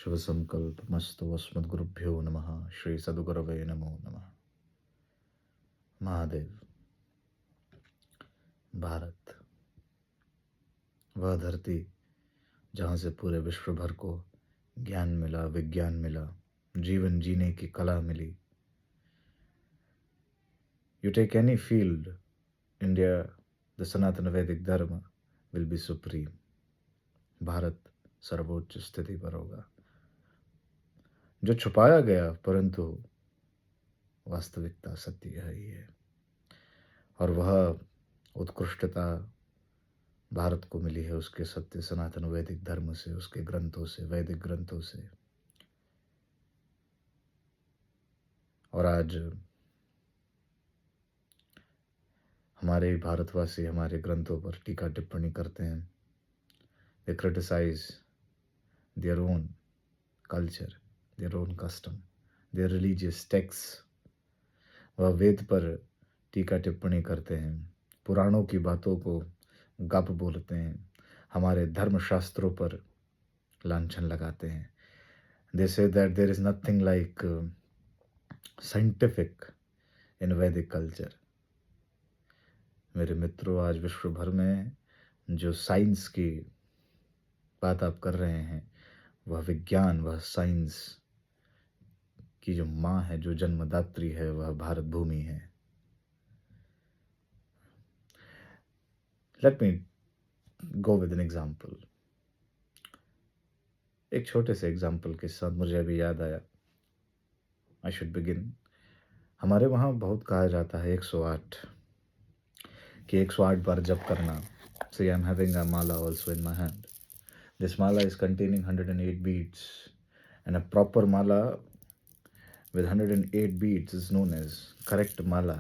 शुभ संकल्प मस्तु अस्मद्गुरुभ्यो नमः। श्री सद्गुरवे नमो नमः। महादेव, भारत, वह धरती जहाँ से पूरे विश्व भर को ज्ञान मिला, विज्ञान मिला, जीवन जीने की कला मिली। You take any field, India, the Sanatana Vedic Dharma will be supreme. Bharat सर्वोच्च स्थिति पर होगा। जो छुपाया गया परंतु वास्तविकता सत्य ही है, और वह उत्कृष्टता भारत को मिली है उसके सत्य सनातन वैदिक धर्म से, उसके ग्रंथों से, वैदिक ग्रंथों से। और आज हमारे भारतवासी हमारे ग्रंथों पर टीका टिप्पणी करते हैं। They criticise their own culture, their own custom, their religious text. वह वेद पर टीका टिप्पणी करते हैं, पुराणों की बातों को गप बोलते हैं, हमारे धर्मशास्त्रों पर लांछन लगाते हैं। They say that there is nothing like scientific in Vedic culture. मेरे मित्रों, आज विश्व भर में जो साइंस की बात आप कर रहे हैं, वह विज्ञान, वह साइंस की जो माँ है, जो जन्मदात्री है, वह भारत भूमि है। Let me go with an example. एक छोटे से एग्जाम्पल के साथ मुझे अभी याद आया। I should begin. हमारे वहाँ बहुत कहा जाता है 108 कि 108 बार जप करना। See, I'm having a mala also in my hand. This mala is containing 108 beads, and a proper mala with 108 beads is known as correct mala,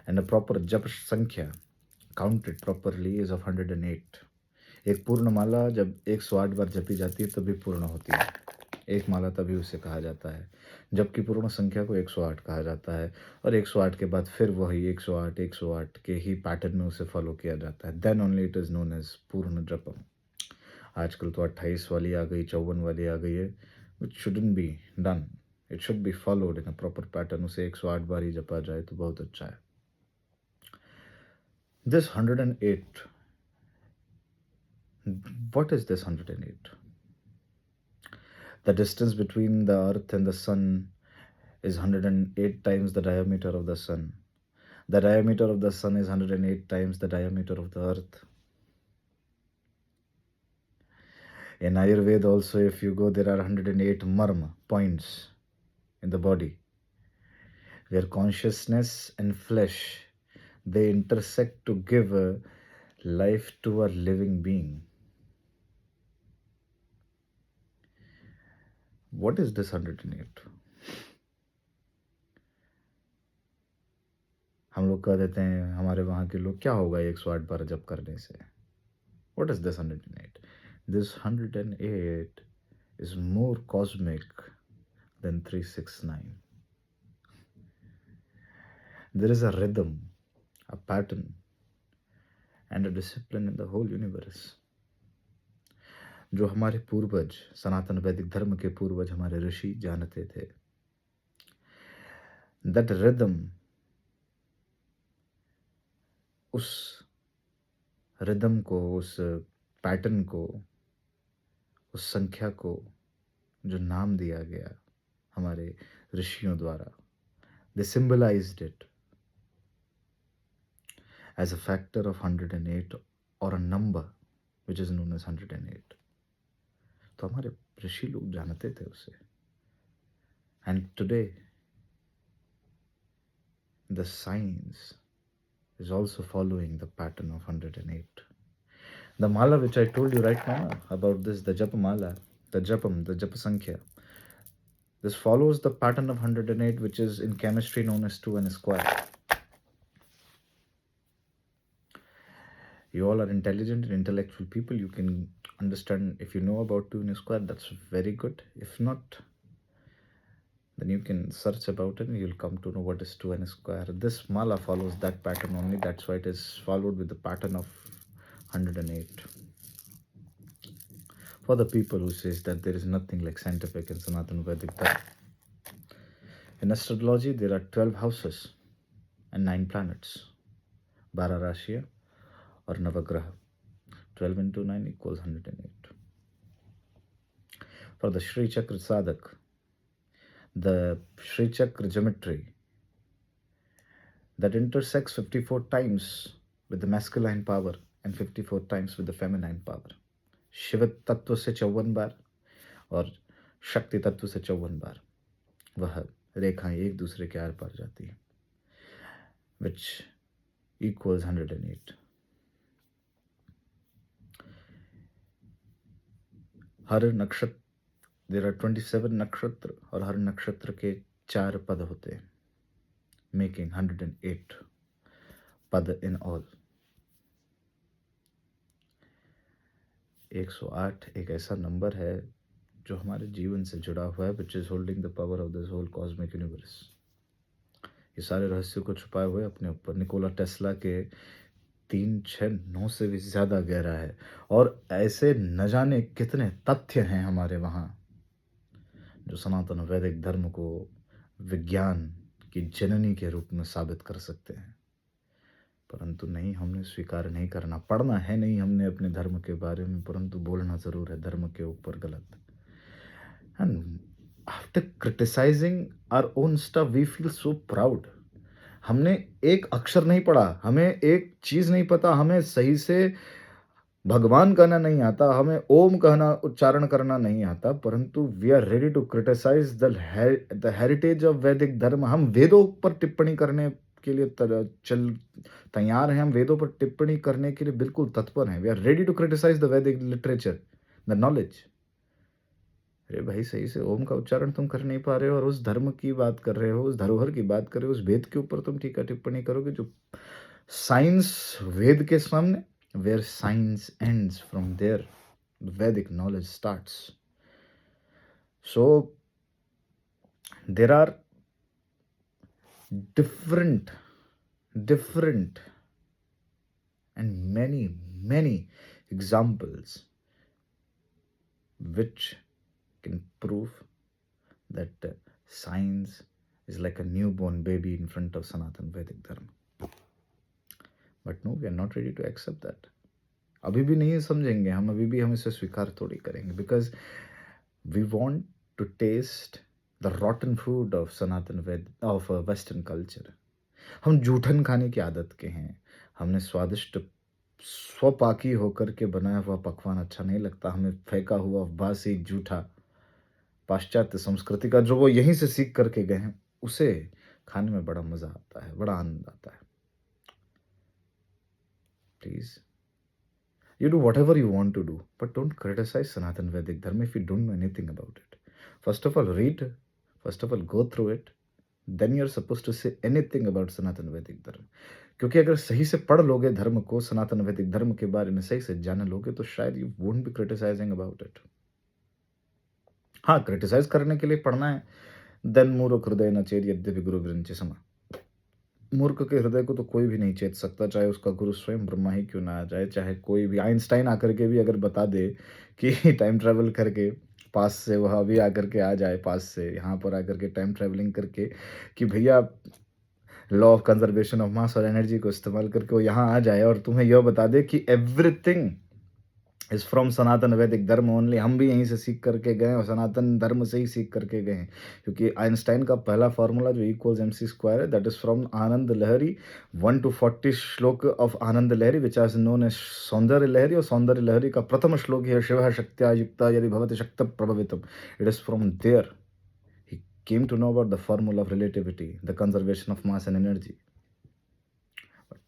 and a proper jap sankhya counted properly is of 108. एक पूर्ण माला जब 108 बार जपी जाती है तभी पूर्ण होती है। एक माला तभी उसे कहा जाता है, जबकि पूर्ण संख्या को 108 कहा जाता है, और 108 के बाद फिर वही 108 के ही पैटर्न में उसे फॉलो किया जाता है। Then only it is known as पूर्ण जपम। आजकल तो 28 वाली आ गई, 54 वाली आ गई है, which shouldn't be done. It should be followed in a proper pattern. उसे 108 बार ही जपा जाए तो बहुत अच्छा है। This 108, what is this 108? The distance between the earth and the sun is 108 times the diameter of the sun. The diameter of the sun is 108 times the diameter of the earth. In Ayurveda also, if you go, there are 108 marma points in the body where consciousness and flesh, they intersect to give a life to a living being. What is this 108? हम लोग कह देते हैं, हमारे वहाँ के लोग, क्या होगा 108 बार जप करने से? What is this 108? This 108 is more cosmic than 369. There is a rhythm, a pattern, and a discipline in the whole universe. जो हमारे पूर्वज, सनातन वैदिक धर्म के पूर्वज, हमारे ऋषि जानते थे। That rhythm, उस रिदम को, उस पैटर्न को, उस संख्या को जो नाम दिया गया हमारे ऋषियों द्वारा, they symbolized it as a factor of 108 or a number which is known as 108. तो हमारे ऋषि लोग जानते थे उसे। And today the science is also following the pattern of 108. The mala which I told you right now about this, the japa mala, the japam, the japa sankhya, this follows the pattern of 108, which is in chemistry known as 2 and a square. You all are intelligent and intellectual people. You can understand. If you know about 2 and a square, that's very good. If not, then you can search about it and you'll come to know what is 2 and a square. This mala follows that pattern only. That's why it is followed with the pattern of 108. For the people who says that there is nothing like scientific in Sanatana Vedic Dharma. In astrology, there are 12 houses and 9 planets. 12 राशियाँ और नवग्रह. 12 into 9 equals 108. For the Shri Chakra Sadhak, the Shri Chakra geometry that intersects 54 times with the masculine power and 54 times with the feminine power. Shiv तत्व से 54 बार और शक्ति तत्व से 54 बार वह रेखाएं एक दूसरे के आर पार जाती है, which equals 108. हर नक्षत्र, there are 27 नक्षत्र और हर नक्षत्र के 4 पद होते हैं, making 108 पद in all. 108 एक ऐसा नंबर है जो हमारे जीवन से जुड़ा हुआ है, which is holding the power of this whole cosmic universe. ये सारे रहस्यों को छुपाए हुए अपने ऊपर. निकोला टेस्ला के 369 से भी ज़्यादा गहरा है और ऐसे न जाने कितने तथ्य हैं हमारे वहाँ जो सनातन वैदिक धर्म को विज्ञान की जननी के रूप में साबित कर सकते हैं. परंतु नहीं, हमने स्वीकार नहीं करना. पढ़ना है नहीं हमने अपने धर्म के बारे में, परंतु बोलना ज़रूर है धर्म के ऊपर गलत. And after criticising our own stuff we feel so proud. हमने एक अक्षर नहीं पढ़ा, हमें एक चीज़ नहीं पता, हमें सही से भगवान कहना नहीं आता, हमें ओम कहना उच्चारण करना नहीं आता, परंतु we are ready to criticise the heritage of Vedic dharma. हम वेदों पर टिप्पणी करने के लिए तैयार हैं. हम वेदों पर टिप्पणी करने के लिए बिल्कुल तत्पर हैं. We are ready to criticise the Vedic literature, the knowledge. अरे भाई, सही से ओम का उच्चारण तुम कर नहीं पा रहे हो और उस धर्म की बात कर रहे हो, उस धरोहर की बात कर रहे हो, उस वेद के ऊपर तुम टीका टिप्पणी करोगे जो साइंस वेद के सामने. Where science ends, from there Vedic knowledge starts. So there are different and many examples which can prove that science is like a newborn baby in front of Sanatan Vedic Dharma. But no, we are not ready to accept that. अभी भी नहीं समझेंगे हम, अभी भी हम इसे स्वीकार थोड़ी करेंगे, because we want to taste the rotten food of Sanatan of Western culture. हम जूठन खाने की आदत के हैं. हमने स्वादिष्ट स्वपाकी होकर के बनाया हुआ पकवान अच्छा नहीं लगता. हमें फेंका हुआ बासी जूठा पाश्चात्य संस्कृति का जो वो यहीं से सीख करके गए हैं, उसे खाने में बड़ा मज़ा आता है, बड़ा आनंद आता है. Please, you do whatever you want to do, but don't criticize Sanatan Vedic Dharma if you don't know anything about it. First of all, read. First of all, go through it. Then you're supposed to say anything about Sanatan Vedic Dharma. क्योंकि अगर सही से पढ़ लोगे धर्म को, सनातन वैदिक धर्म के बारे में सही से जान लोगे, तो शायद you won't be criticizing about it. हाँ, क्रिटिसाइज करने के लिए पढ़ना है. देन मूर्ख हृदय न चेत यद्यपि गुरु विरंचि समा. मूर्ख के हृदय को तो कोई भी नहीं चेत सकता, चाहे उसका गुरु स्वयं ब्रह्मा ही क्यों ना आ जाए, चाहे कोई भी आइंस्टाइन आकर के भी अगर बता दे कि टाइम ट्रैवल करके पास से वह भी आकर के आ जाए, पास से यहाँ पर आकर के टाइम ट्रैवलिंग करके कि भैया लॉ ऑफ कंजर्वेशन ऑफ मास और एनर्जी को इस्तेमाल करके वो यहाँ आ जाए और तुम्हें यह बता दे कि एवरीथिंग इज फ्रॉम सनातन वैदिक धर्म ओनली. हम भी यहीं से सीख करके गए और सनातन धर्म से ही सीख करके गए हैं, क्योंकि आइंस्टाइन का पहला फार्मूला जो इक्वल्स mc² है, that is from Anand Lahari 1 to 40 shloka of Anand Lahari which are known as Saundarya Lahari. और सौंदर्य लहरी का प्रथम श्लोक है शिव शक्त्या युक्ता यदि भवति शक्त प्रभवितम. It is from there he came to know about the formula of relativity, the conservation of mass and energy.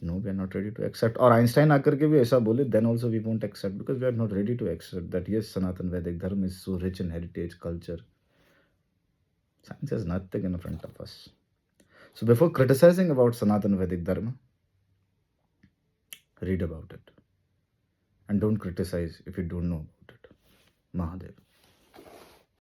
No, we are not ready to accept. और आइंस्टाइन आकर के भी ऐसा बोले, then also we won't accept, because we are not ready to accept that yes, Sanatan Vedic Dharma is so rich in heritage, culture. Science has nothing in front of us. So before criticizing about Sanatan Vedic Dharma, read about it. And don't criticize if you don't know about it. Mahadev.